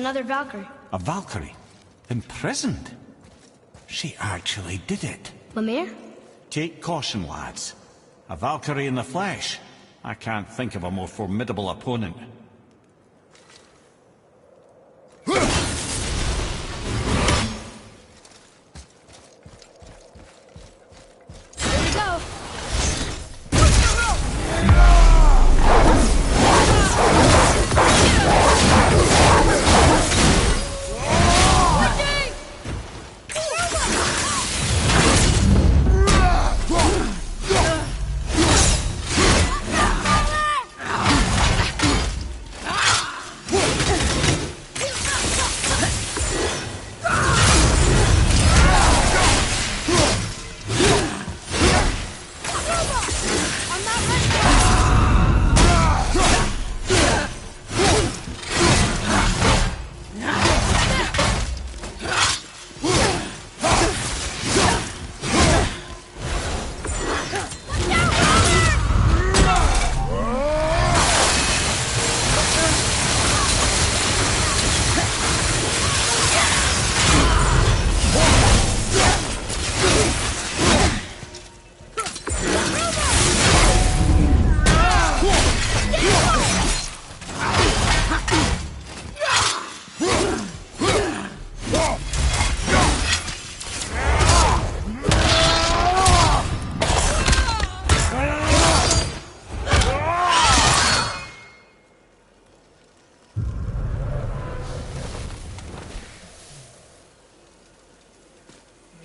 another Valkyrie. A Valkyrie? Imprisoned? She actually did it. Lemire? Take caution, lads. A Valkyrie in the flesh. I can't think of a more formidable opponent.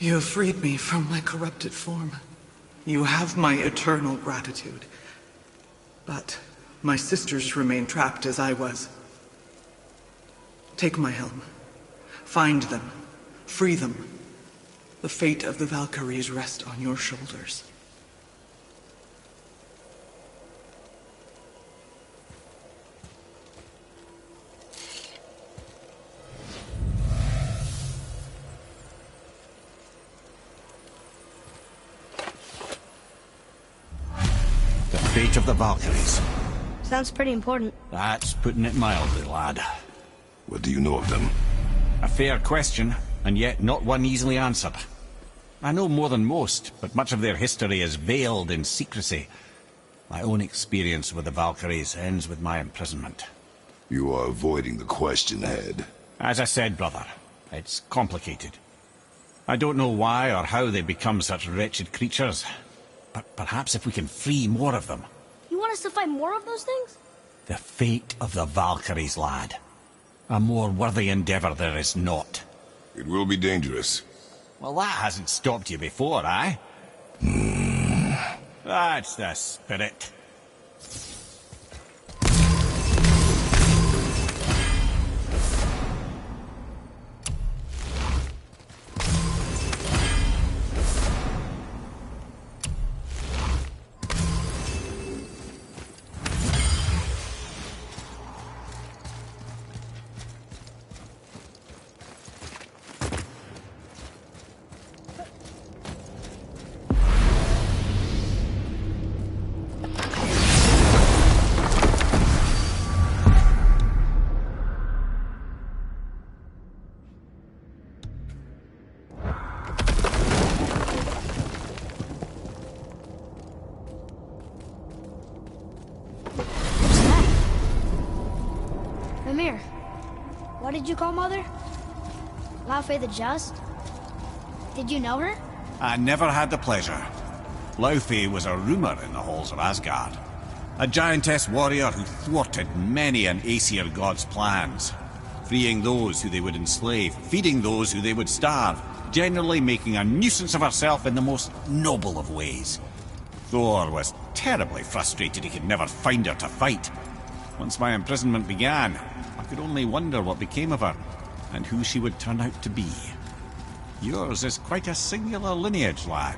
You have freed me from my corrupted form. You have my eternal gratitude. But my sisters remain trapped as I was. Take my helm. Find them. Free them. The fate of the Valkyries rests on your shoulders. Fate of the Valkyries. Sounds pretty important. That's putting it mildly, lad. What do you know of them? A fair question, and yet not one easily answered. I know more than most, but much of their history is veiled in secrecy. My own experience with the Valkyries ends with my imprisonment. You are avoiding the question, Head. As I said, brother, it's complicated. I don't know why or how they become such wretched creatures. But perhaps if we can free more of them. You want us to fight more of those things? The fate of the Valkyries, lad. A more worthy endeavor there is not. It will be dangerous. Well, that hasn't stopped you before, eh? That's the spirit. Lemire, what did you call Mother? Laufey the Just? Did you know her? I never had the pleasure. Laufey was a rumour in the halls of Asgard. A giantess warrior who thwarted many an Aesir god's plans. Freeing those who they would enslave, feeding those who they would starve, generally making a nuisance of herself in the most noble of ways. Thor was terribly frustrated he could never find her to fight. Once my imprisonment began, I could only wonder what became of her, and who she would turn out to be. Yours is quite a singular lineage, lad.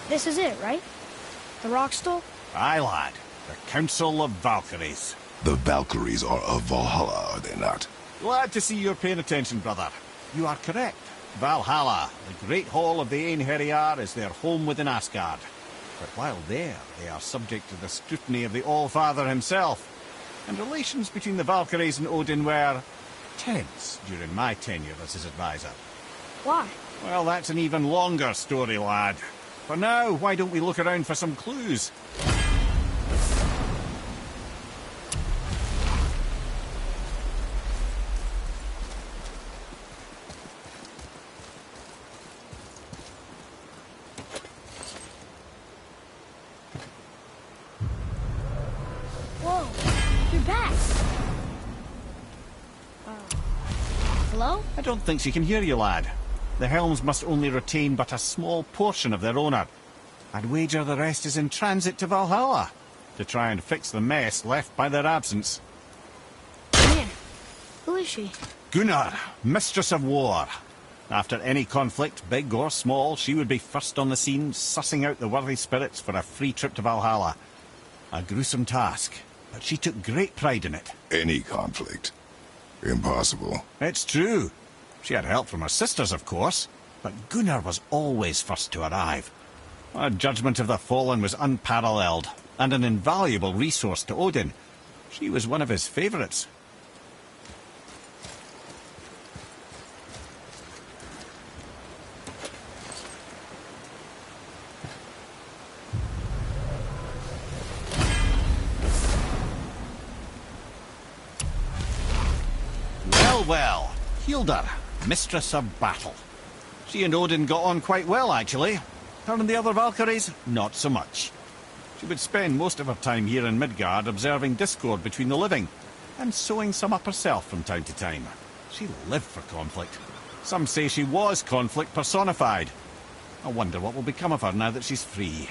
This is it, right? The Rockstall? Aye, lad. The Council of Valkyries. The Valkyries are of Valhalla, are they not? Glad to see you're paying attention, brother. You are correct. Valhalla, the great hall of the Einherjar, is their home within Asgard. But while there, they are subject to the scrutiny of the All-Father himself. And relations between the Valkyries and Odin were tense during my tenure as his advisor. Why? Well, that's an even longer story, lad. For now, why don't we look around for some clues? Whoa, you're back. Hello? I don't think she can hear you, lad. The helms must only retain but a small portion of their owner. I'd wager the rest is in transit to Valhalla to try and fix the mess left by their absence. Mimir, who is she? Gunnar, Mistress of War. After any conflict, big or small, she would be first on the scene, sussing out the worthy spirits for a free trip to Valhalla. A gruesome task, but she took great pride in it. Any conflict. Impossible. It's true. She had help from her sisters, of course, but Gunnar was always first to arrive. Her judgment of the fallen was unparalleled, and an invaluable resource to Odin. She was one of his favourites. Well, Hilda, Mistress of Battle. She and Odin got on quite well, actually. Her and the other Valkyries, not so much. She would spend most of her time here in Midgard observing discord between the living, and sewing some up herself from time to time. She lived for conflict. Some say she was conflict personified. I wonder what will become of her now that she's free.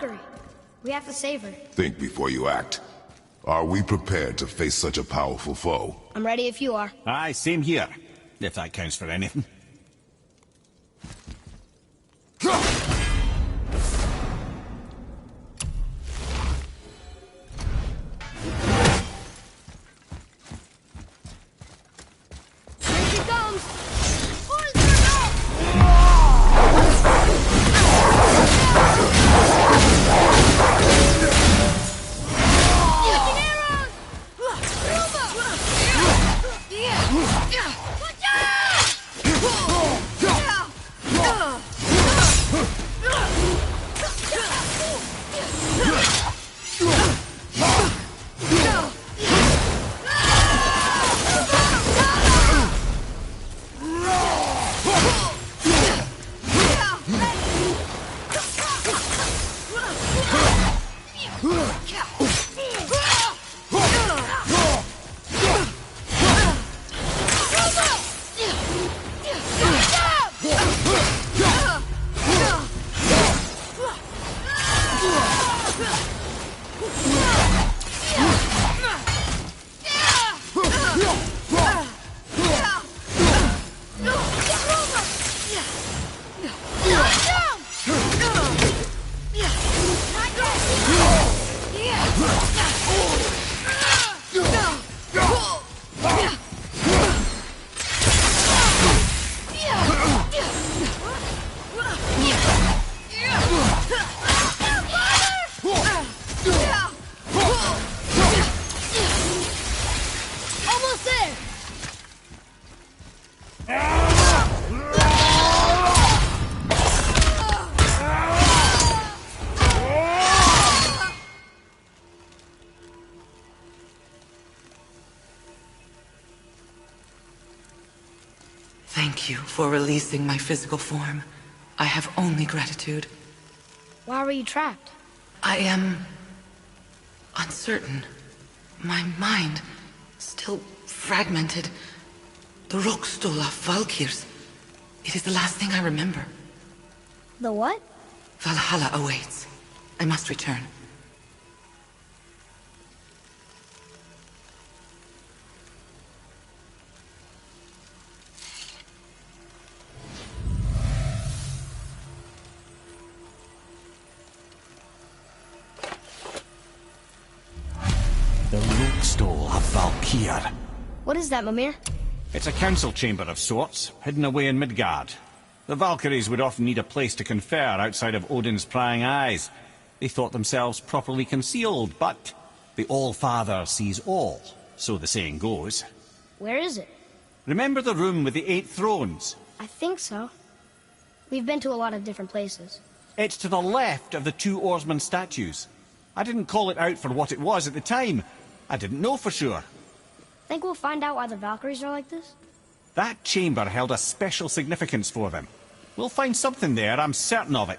Valkyrie. We have to save her. Think before you act. Are we prepared to face such a powerful foe? I'm ready if you are. Aye, same here. If that counts for anything. Here she comes! Thank you for releasing my physical form. I have only gratitude. Why were you trapped? I am uncertain. My mind still fragmented. The Rockstol of Valkyrs. It is the last thing I remember. The what? Valhalla awaits. I must return. The Rookstole of Valkyrie. What is that, Mimir? It's a council chamber of sorts, hidden away in Midgard. The Valkyries would often need a place to confer outside of Odin's prying eyes. They thought themselves properly concealed, but the All-Father sees all, so the saying goes. Where is it? Remember the room with the 8 thrones? I think so. We've been to a lot of different places. It's to the left of the 2 oarsman statues. I didn't call it out for what it was at the time. I didn't know for sure. Think we'll find out why the Valkyries are like this? That chamber held a special significance for them. We'll find something there, I'm certain of it.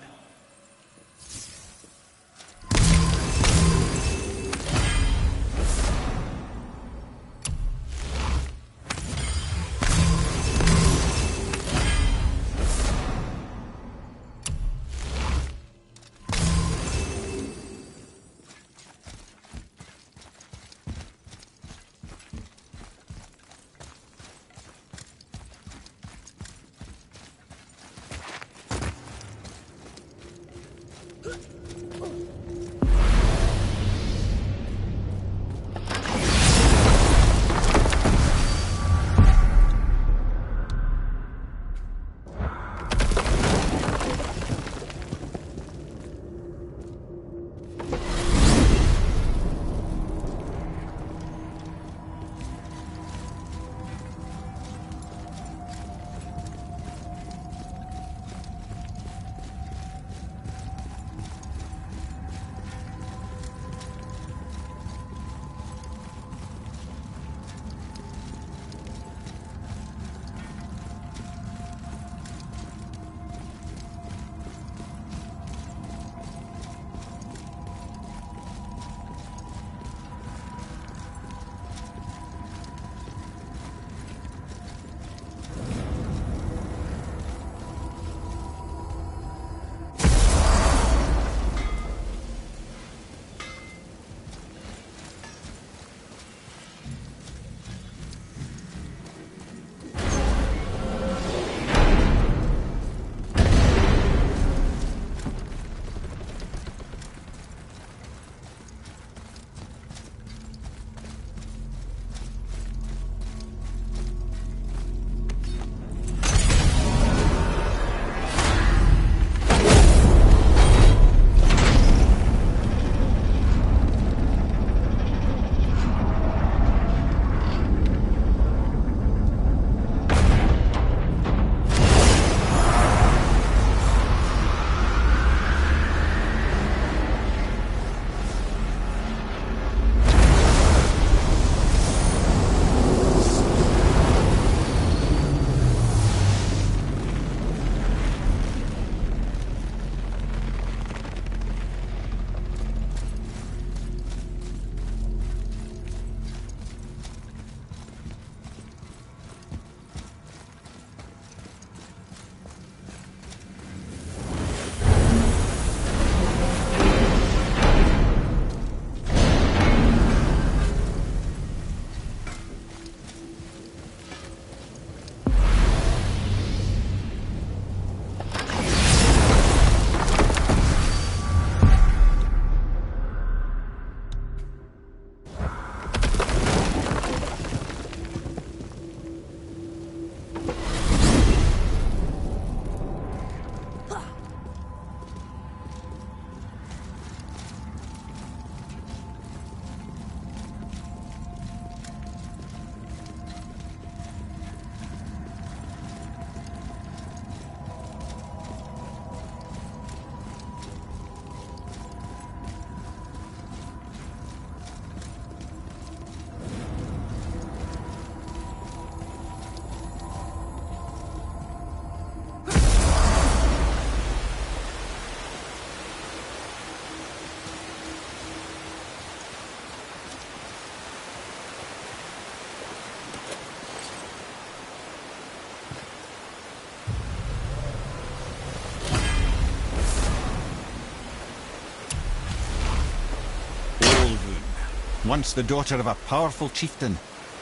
once the daughter of a powerful chieftain.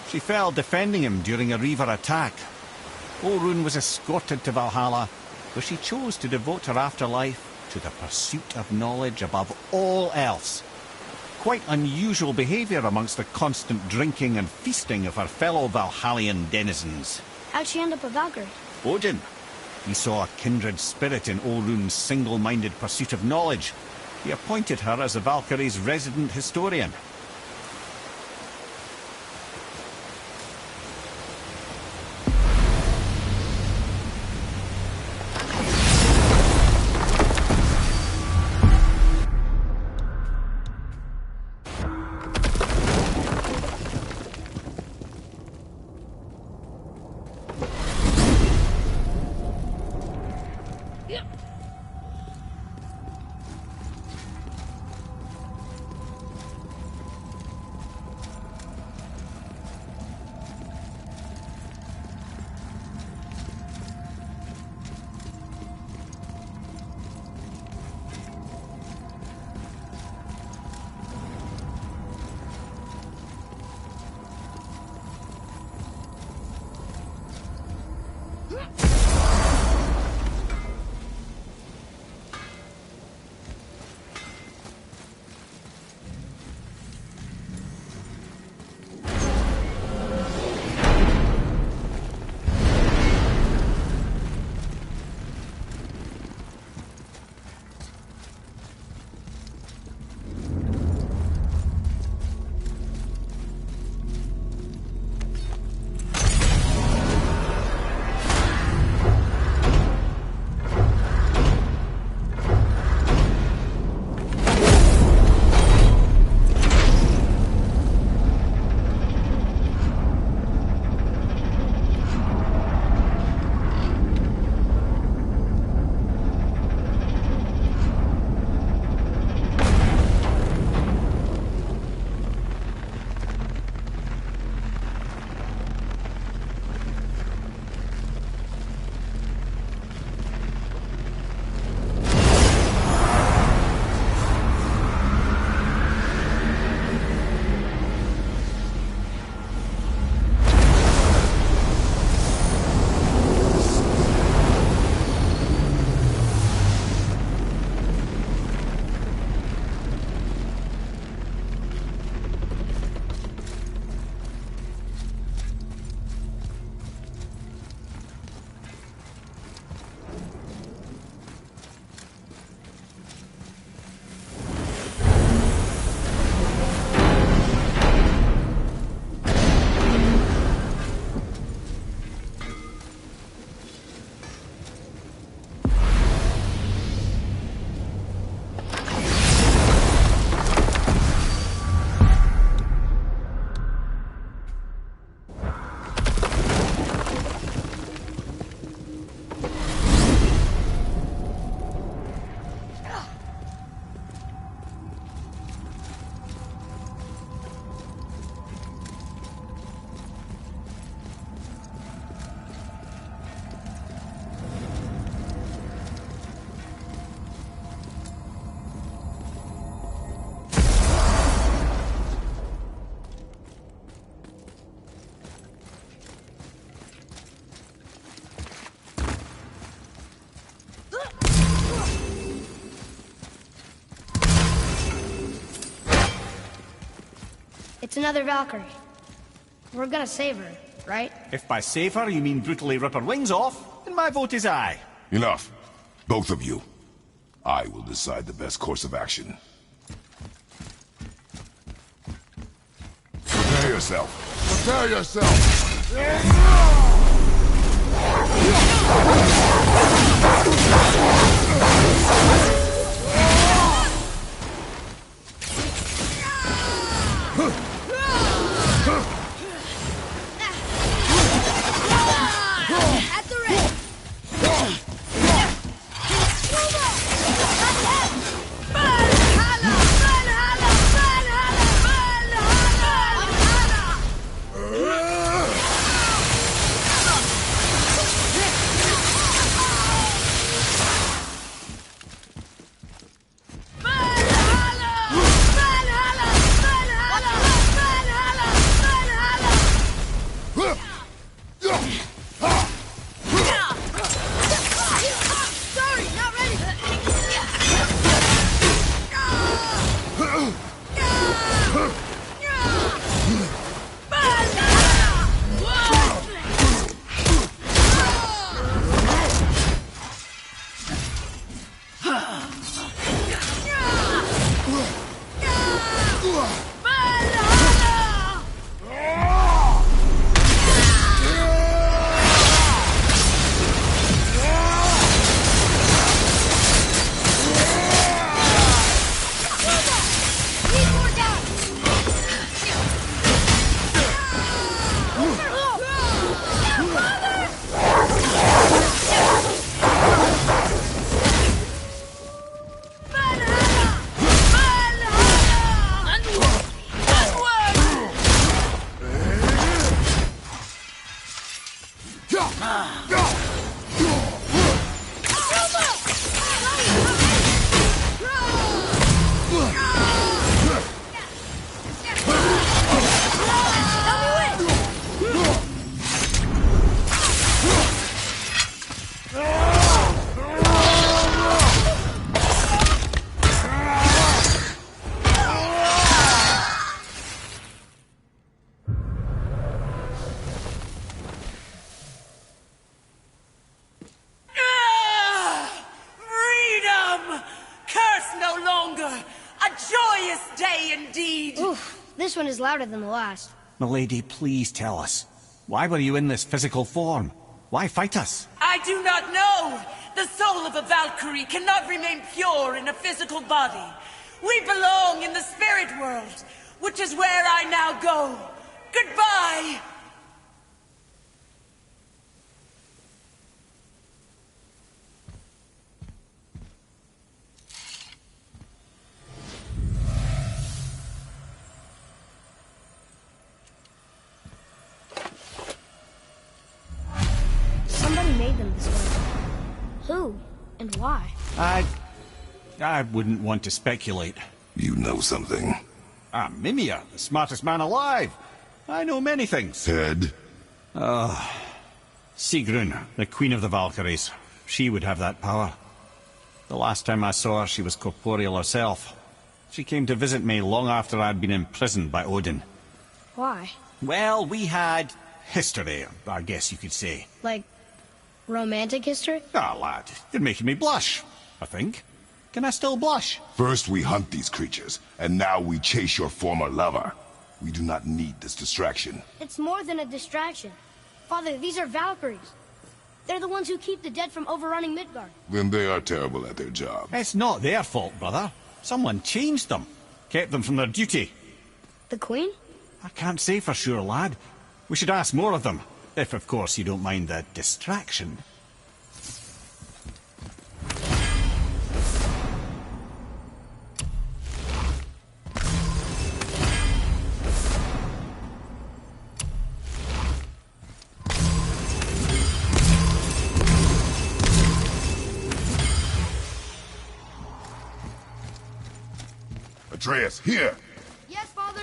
She fell defending him during a Reaver attack. Orun was escorted to Valhalla, where she chose to devote her afterlife to the pursuit of knowledge above all else. Quite unusual behaviour amongst the constant drinking and feasting of her fellow Valhallian denizens. How'd she end up a Valkyrie? Odin. He saw a kindred spirit in Orun's single-minded pursuit of knowledge. He appointed her as the Valkyrie's resident historian. It's another Valkyrie. We're gonna save her, right? If by save her you mean brutally rip her wings off, then my vote is aye. Enough. Both of you. I will decide the best course of action. Prepare yourself. Prepare yourself! This one is louder than the last. Milady, please tell us. Why were you in this physical form? Why fight us? I do not know. The soul of a Valkyrie cannot remain pure in a physical body. We belong in the spirit world, which is where I now go. Goodbye! Made them this way. Who and why? I wouldn't want to speculate. You know something. I'm Mimir, the smartest man alive. I know many things. Head? Sigrun, the queen of the Valkyries. She would have that power. The last time I saw her, she was corporeal herself. She came to visit me long after I'd been imprisoned by Odin. Why? Well, we had history, I guess you could say. Like romantic history? Ah, lad, you're making me blush, I think. Can I still blush? First we hunt these creatures, and now we chase your former lover. We do not need this distraction. It's more than a distraction. Father, these are Valkyries. They're the ones who keep the dead from overrunning Midgard. Then they are terrible at their job. It's not their fault, brother. Someone changed them. Kept them from their duty. The Queen? I can't say for sure, lad. We should ask more of them. If, of course, you don't mind the distraction. Atreus, here! Yes, Father!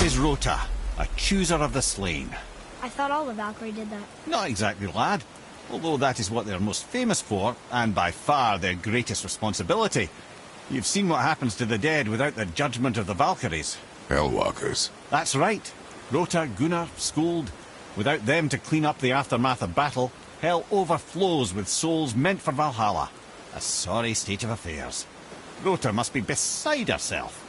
This is Rota, a chooser of the slain. I thought all the Valkyrie did that. Not exactly, lad. Although that is what they're most famous for, and by far their greatest responsibility. You've seen what happens to the dead without the judgment of the Valkyries. Hellwalkers. That's right. Rota, Gunnar, Skuld. Without them to clean up the aftermath of battle, hell overflows with souls meant for Valhalla. A sorry state of affairs. Rota must be beside herself.